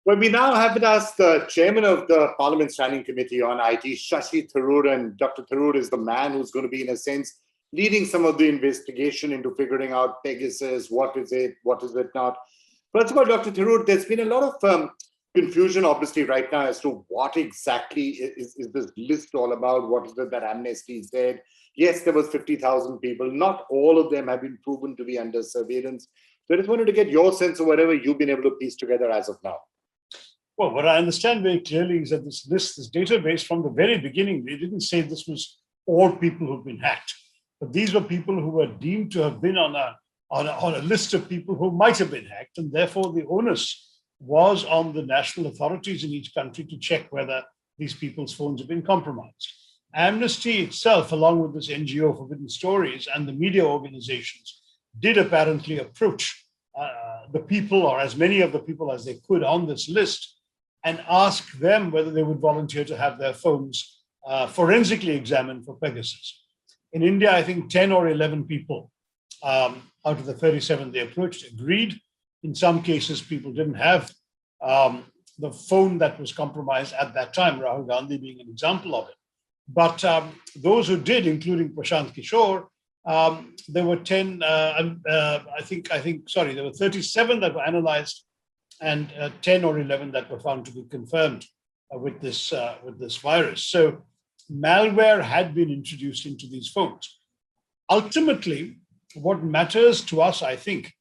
Well, we now have with us the chairman of the Parliament Standing Committee on IT, Shashi Tharoor, and Dr. Tharoor is the man who's going to be, in a sense, leading some of the investigation into figuring out Pegasus, what is it not. First of all, Dr. Tharoor, there's been a lot of confusion, obviously, right now as to what exactly is this list all about. What is it that Amnesty said? Yes, there was 50,000 people. Not all of them have been proven to be under surveillance. So I just wanted to get your sense of whatever you've been able to piece together as of now. Well, what I understand very clearly is that this list, this database, from the very beginning, they didn't say this was all people who've been hacked, but these were people who were deemed to have been on a list of people who might have been hacked, and therefore the onus was on the national authorities in each country to check whether these people's phones have been compromised. Amnesty itself, along with this NGO Forbidden Stories and the media organizations, did apparently approach the people, or as many of the people as they could on this list, and ask them whether they would volunteer to have their phones forensically examined for Pegasus. In India, I think 10 or 11 people out of the 37 they approached agreed. In some cases, people didn't have the phone that was compromised at that time, Rahul Gandhi being an example of it. But those who did, including Prashant Kishore, there were 10, there were 37 that were analyzed, and 10 or 11 that were found to be confirmed with this virus. So malware had been introduced into these phones. Ultimately, what matters to us, I think,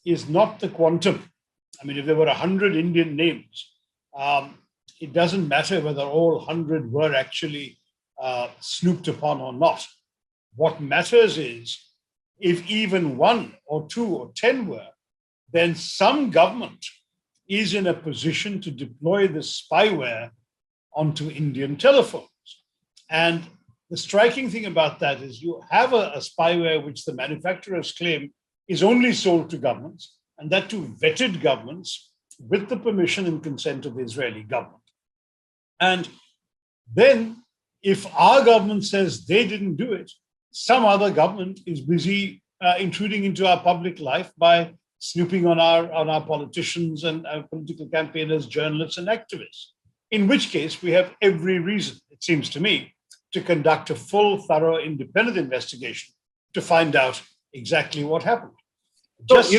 is not the quantum. I mean, if there were 100 Indian names, it doesn't matter whether all 100 were actually snooped upon or not. What matters is if even 1 or 2 or 10 were, then some government is in a position to deploy the spyware onto Indian telephones. And the striking thing about that is you have a spyware which the manufacturers claim is only sold to governments, and that to vetted governments with the permission and consent of the Israeli government. And then if our government says they didn't do it, some other government is busy intruding into our public life by snooping on our politicians and political campaigners, journalists, and activists. In which case, we have every reason, it seems to me, to conduct a full, thorough, independent investigation to find out exactly what happened. Just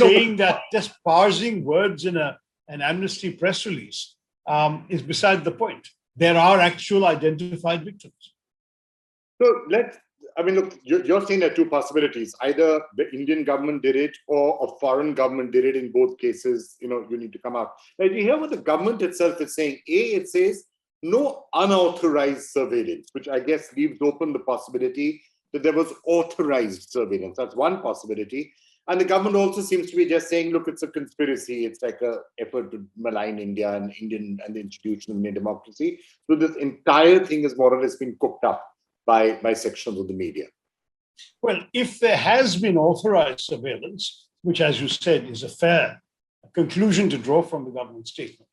just parsing words in an Amnesty press release is beside the point. There are actual identified victims. So look, you're saying there are two possibilities. Either the Indian government did it or a foreign government did it. In both cases, you need to come out. Now, you hear what the government itself is saying. It says no unauthorized surveillance, which I guess leaves open the possibility that there was authorized surveillance. That's one possibility. And the government also seems to be just saying, look, it's a conspiracy. It's like an effort to malign India and the institution of Indian democracy. So this entire thing has more or less been cooked up by sections of the media. Well, if there has been authorized surveillance, which, as you said, is a fair conclusion to draw from the government statement,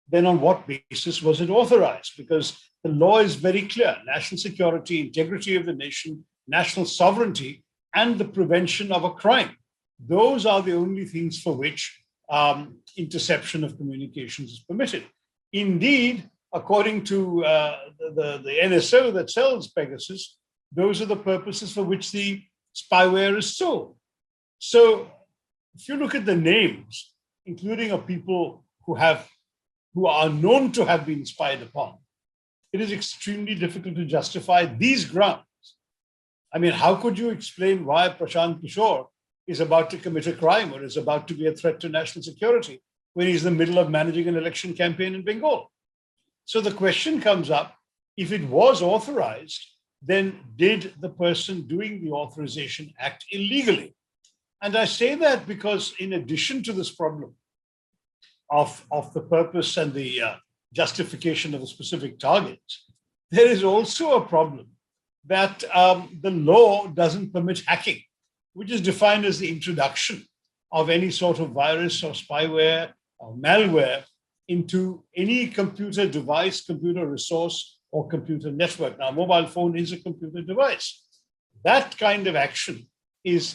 then on what basis was it authorized? Because the law is very clear: national security, integrity of the nation, national sovereignty, and the prevention of a crime. Those are the only things for which interception of communications is permitted. Indeed, according to the NSO that sells Pegasus, those are the purposes for which the spyware is sold. So if you look at the names, including of people who are known to have been spied upon, it is extremely difficult to justify these grounds. I mean, how could you explain why Prashant Kishore is about to commit a crime or is about to be a threat to national security when he's in the middle of managing an election campaign in Bengal? So the question comes up, if it was authorized, then did the person doing the authorization act illegally? And I say that because in addition to this problem of the purpose and the justification of the specific targets, there is also a problem that the law doesn't permit hacking, which is defined as the introduction of any sort of virus or spyware or malware into any computer device, computer resource, or computer network. Now, a mobile phone is a computer device. That kind of action is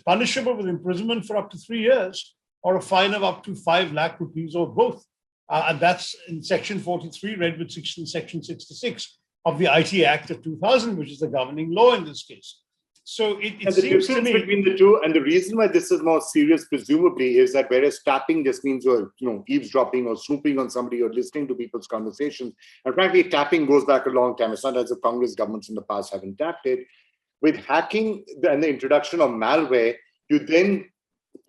punishable with imprisonment for up to 3 years or a fine of up to 5 lakh rupees or both. And that's in Section 43, read with Section 66 of the IT Act of 2000, which is the governing law in this case. So it the seems to difference me between the two, and the reason why this is more serious, presumably, is that whereas tapping just means you're, eavesdropping or snooping on somebody or listening to people's conversations, and frankly, tapping goes back a long time. It's not as if Congress governments in the past haven't tapped it. With hacking and the introduction of malware, you then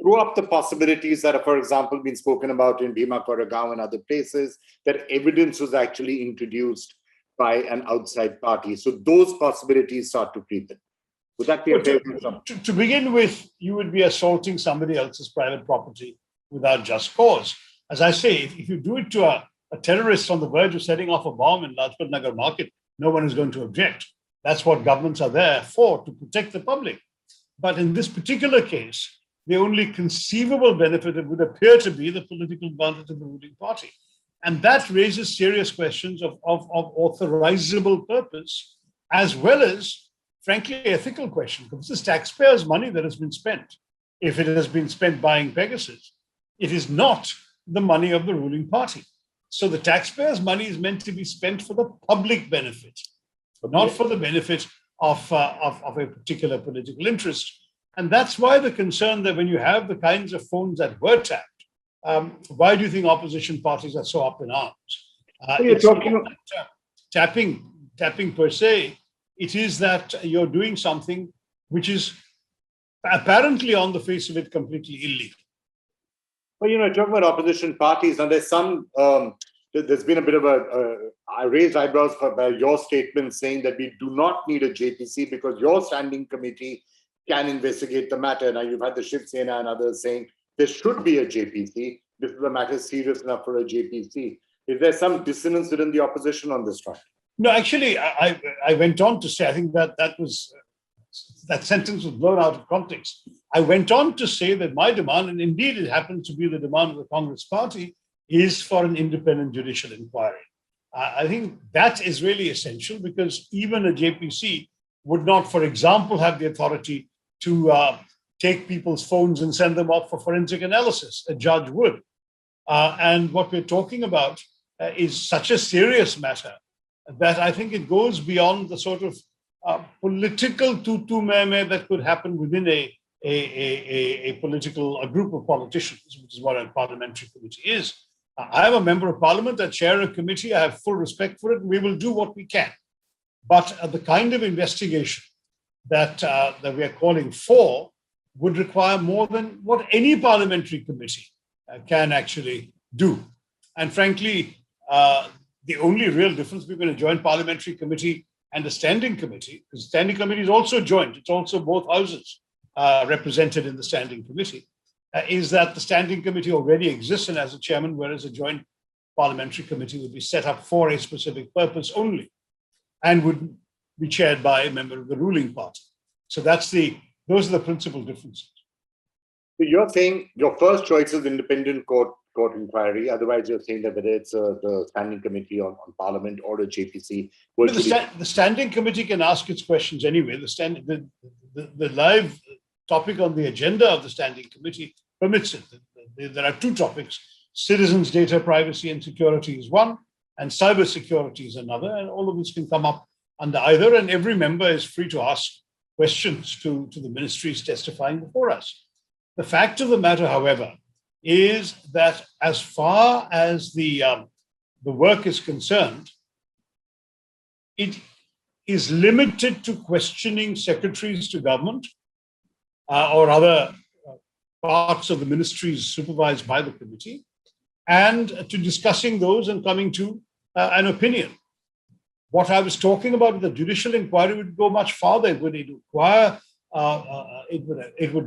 throw up the possibilities that have, for example, been spoken about in Bhima Koregaon and other places, that evidence was actually introduced by an outside party. So those possibilities start to creep in. Would that be a fair assumption? To begin with, you would be assaulting somebody else's private property without just cause. As I say, if you do it to a terrorist on the verge of setting off a bomb in Lajpat Nagar Market, no one is going to object. That's what governments are there for, to protect the public. But in this particular case, the only conceivable benefit would appear to be the political advantage of the ruling party. And that raises serious questions of authorizable purpose, as well as, frankly, ethical questions. Because this is taxpayers' money that has been spent. If it has been spent buying Pegasus, it is not the money of the ruling party. So the taxpayers' money is meant to be spent for the public benefit, not for the benefit of a particular political interest. And that's why the concern that when you have the kinds of phones that were tapped, why do you think opposition parties are so up in arms? It's not that, tapping per se. It is that you're doing something which is apparently on the face of it completely illegal. Well, talking about opposition parties, and there's some, there's been a bit of I raised eyebrows by your statement saying that we do not need a JPC because your standing committee can investigate the matter. Now, you've had the Shiv Sena and others saying there should be a JPC. This is a matter serious enough for a JPC. Is there some dissonance within the opposition on this front? No, actually, I went on to say, I think that sentence was blown out of context. I went on to say that my demand, and indeed it happens to be the demand of the Congress party, is for an independent judicial inquiry. I think that is really essential because even a JPC would not, for example, have the authority to take people's phones and send them off for forensic analysis. A judge would. And what we're talking about is such a serious matter that I think it goes beyond the sort of political tutu meme that could happen within a group of politicians, which is what a parliamentary committee is. I am a member of parliament, I chair a committee, I have full respect for it, and we will do what we can. But the kind of investigation that we are calling for would require more than what any parliamentary committee can actually do. And frankly, the only real difference between a joint parliamentary committee and a standing committee, because the standing committee is also joint, it's also both houses represented in the standing committee, is that the standing committee already exists and has a chairman, whereas a joint parliamentary committee would be set up for a specific purpose only and would be chaired by a member of the ruling party. So those are the principal differences. So you're saying your first choice is independent court inquiry. Otherwise, you're saying that whether it's the standing committee on parliament or a JPC. The standing committee can ask its questions anyway. The live topic on the agenda of the standing committee permits it. There are two topics: citizens' data privacy and security is one, and cyber security is another. And all of this can come up under either, and every member is free to ask questions to the ministries testifying before us. The fact of the matter, however, is that as far as the work is concerned, it is limited to questioning secretaries to government or other parts of the ministries supervised by the committee, and to discussing those and coming to an opinion. What I was talking about with the judicial inquiry would go much farther. It would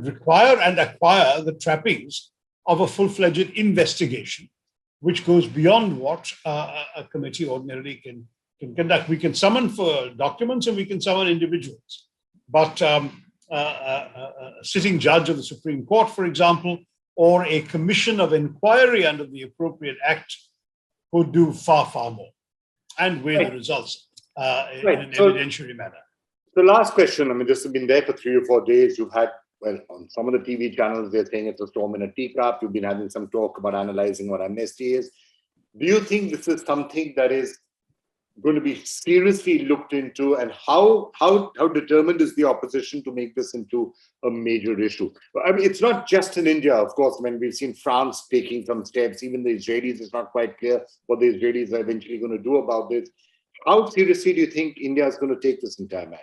require and acquire the trappings of a full-fledged investigation, which goes beyond what a committee ordinarily can conduct. We can summon for documents and we can summon individuals. But a sitting judge of the Supreme Court, for example, or a commission of inquiry under the appropriate act could do far, far more and weigh the results in an evidentiary manner. The last question, this has been there for 3 or 4 days. You've had, on some of the TV channels, they're saying it's a storm in a teacup. You've been having some talk about analyzing what amnesty is. Do you think this is something that is going to be seriously looked into, and how determined is the opposition to make this into a major issue? I mean, it's not just in India, of course. I mean, we've seen France taking some steps. Even the Israelis, it's not quite clear what the Israelis are eventually going to do about this. How seriously do you think India is going to take this entire matter?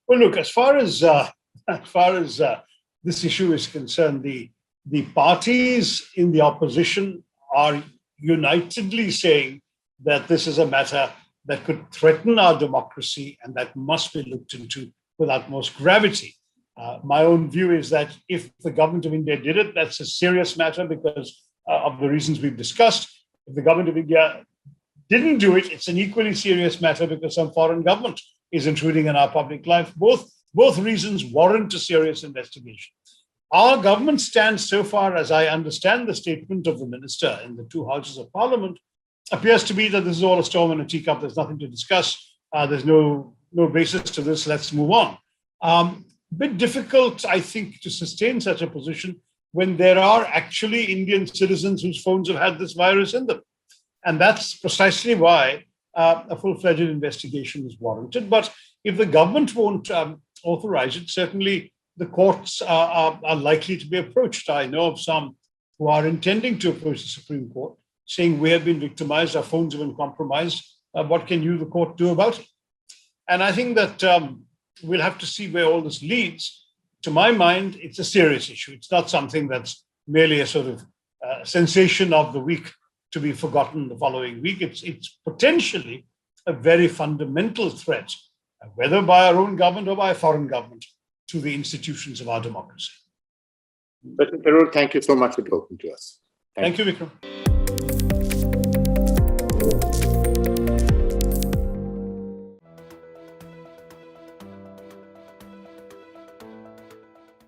Well, look, as far as this issue is concerned, the parties in the opposition are unitedly saying that this is a matter that could threaten our democracy and that must be looked into with utmost gravity. My own view is that if the government of India did it, that's a serious matter because of the reasons we've discussed. If the government of India didn't do it, it's an equally serious matter because some foreign government is intruding in our public life. Both reasons warrant a serious investigation. Our government stands, so far as I understand the statement of the minister in the two houses of parliament, appears to be that this is all a storm in a teacup. There's nothing to discuss. There's no basis to this. Let's move on. Bit difficult, I think, to sustain such a position when there are actually Indian citizens whose phones have had this virus in them. And that's precisely why a full-fledged investigation is warranted. But if the government won't authorize it, certainly the courts are likely to be approached. I know of some who are intending to approach the Supreme Court, saying we have been victimized, our phones have been compromised. What can you, the court, do about it? And I think that we'll have to see where all this leads. To my mind, it's a serious issue. It's not something that's merely a sort of sensation of the week to be forgotten the following week. It's potentially a very fundamental threat, whether by our own government or by a foreign government, to the institutions of our democracy. Shashi Tharoor, thank you so much for talking to us. Thank you, Vikram.